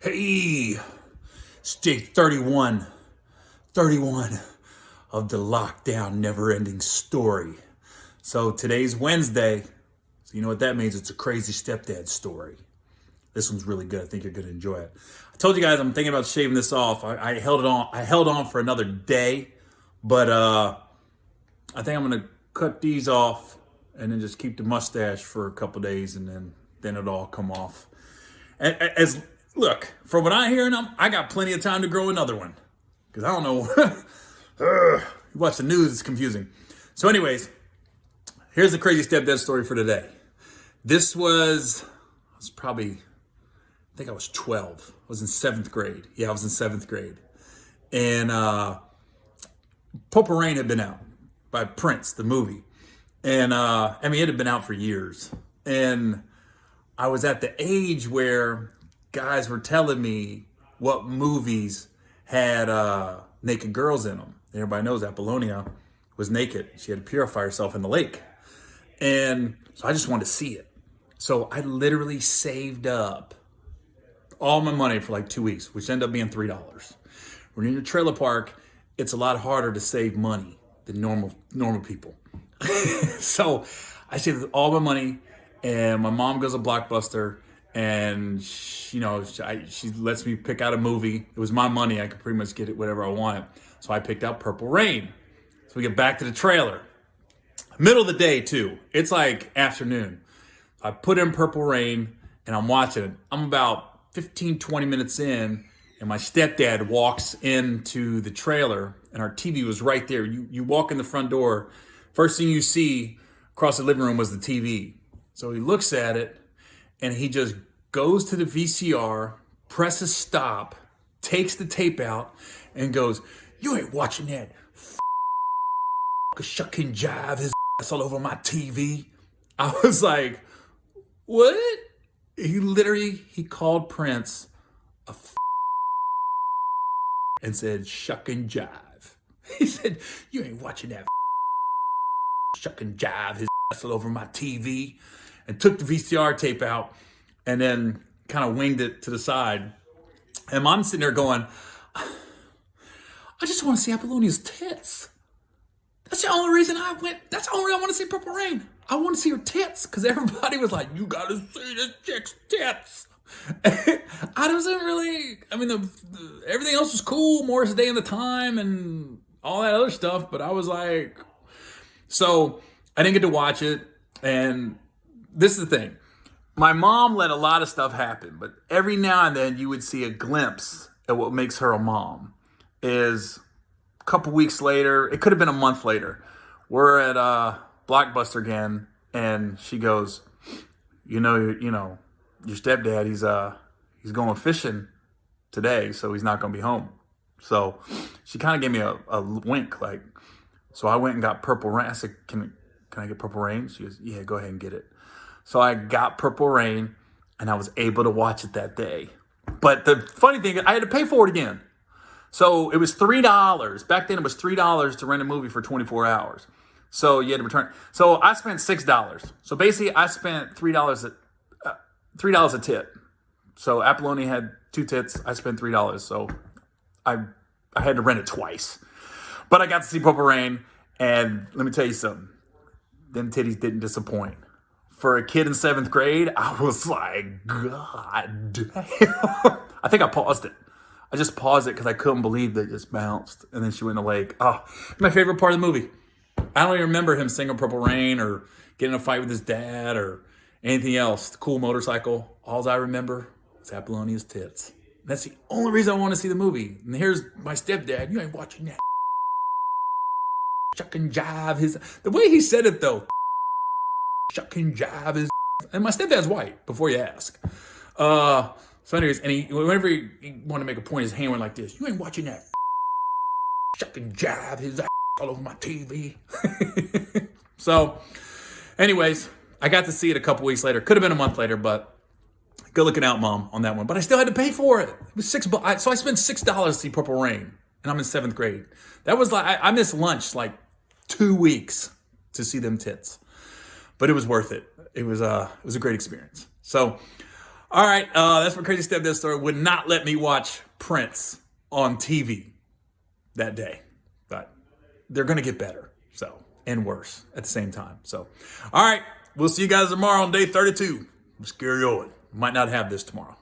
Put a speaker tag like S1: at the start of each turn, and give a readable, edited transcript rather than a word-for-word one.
S1: Hey, it's day 31 of the lockdown never-ending story. So today's Wednesday, so you know what that means. It's a crazy stepdad story. This one's really good. I think you're going to enjoy it. I told you guys I'm thinking about shaving this off. I held on for another day, but I think I'm going to cut these off and then just keep the mustache for a couple days, and then it'll all come off. Look, from what I hear, I got plenty of time to grow another one. Because I don't know. You watch the news, it's confusing. So anyways, here's the crazy stepdad story for today. This was probably, I think I was 12. I was in 7th grade. Yeah, I was in 7th grade. And Purple Rain had been out by Prince, the movie. And it had been out for years. And I was at the age where guys were telling me what movies had naked girls in them. Everybody knows Apollonia was naked. She had to purify herself in the lake. And so I just wanted to see it. So I literally saved up all my money for like 2 weeks, which ended up being $3. When you're in a trailer park, it's a lot harder to save money than normal people. So I saved all my money, and my mom goes to Blockbuster, and she lets me pick out a movie. It was my money. I could pretty much get it whatever I wanted. So I picked out Purple Rain. So we get back to the trailer. Middle of the day, too. It's like afternoon. I put in Purple Rain, and I'm watching it. I'm about 15, 20 minutes in, and my stepdad walks into the trailer, and our TV was right there. You walk in the front door, first thing you see across the living room was the TV. So he looks at it, and he just goes to the VCR, presses stop, takes the tape out, and goes, "You ain't watching that shuck and jive his ass all over my TV." I was like, what? He called Prince a and said, "Shuck and jive." He said, "You ain't watching that shuck and jive his ass all over my TV," and took the VCR tape out and then kind of winged it to the side. And Mom's sitting there going, "I just want to see Apollonia's tits. That's the only reason I went. That's the only reason I want to see Purple Rain. I want to see her tits." Because everybody was like, "You got to see this chick's tits." I wasn't really, everything else was cool. Morris Day and the Time and all that other stuff. But I was like, so I didn't get to watch it. And this is the thing. My mom let a lot of stuff happen, but every now and then you would see a glimpse at what makes her a mom. Is a couple weeks later, it could have been a month later, we're at Blockbuster again, and she goes, you know, your stepdad, he's going fishing today, so he's not going to be home. So she kind of gave me a wink, like, so I went and got Purple Rain. I said, can I get Purple Rain? She goes, "Yeah, go ahead and get it." So I got Purple Rain, and I was able to watch it that day. But the funny thing is, I had to pay for it again. So it was $3. Back then, it was $3 to rent a movie for 24 hours. So you had to return. So I spent $6. So basically, I spent $3 a tit. So Apollonia had 2 tits. I spent $3. So I had to rent it twice. But I got to see Purple Rain, and let me tell you something. Them titties didn't disappoint. For a kid in 7th grade, I was like, God damn. I think I paused it. I just paused it because I couldn't believe that it just bounced. And then she went in the lake. Oh, my favorite part of the movie. I don't even remember him singing Purple Rain or getting in a fight with his dad or anything else. The cool motorcycle. All I remember was Apollonia's tits. That's the only reason I want to see the movie. And here's my stepdad. "You ain't watching that shuck and jive." The way he said it, though. Shuck and jive his. And my stepdad's white, before you ask. So anyways, and whenever he wanted to make a point, his hand went like this. "You ain't watching that shuck and jive his ass all over my TV." So anyways, I got to see it a couple weeks later. Could have been a month later, but good looking out, Mom, on that one. But I still had to pay for it. It was $6. So I spent $6 to see Purple Rain, and I'm in 7th grade. That was like, I missed lunch like 2 weeks to see them tits. But it was worth it. It was a great experience. So All right, that's my crazy stepdad story. Would not let me watch Prince on TV that day, but they're gonna get better, so, and worse at the same time. So, all right, we'll see you guys tomorrow on day 32. I'm Scary Owen. Might not have this tomorrow.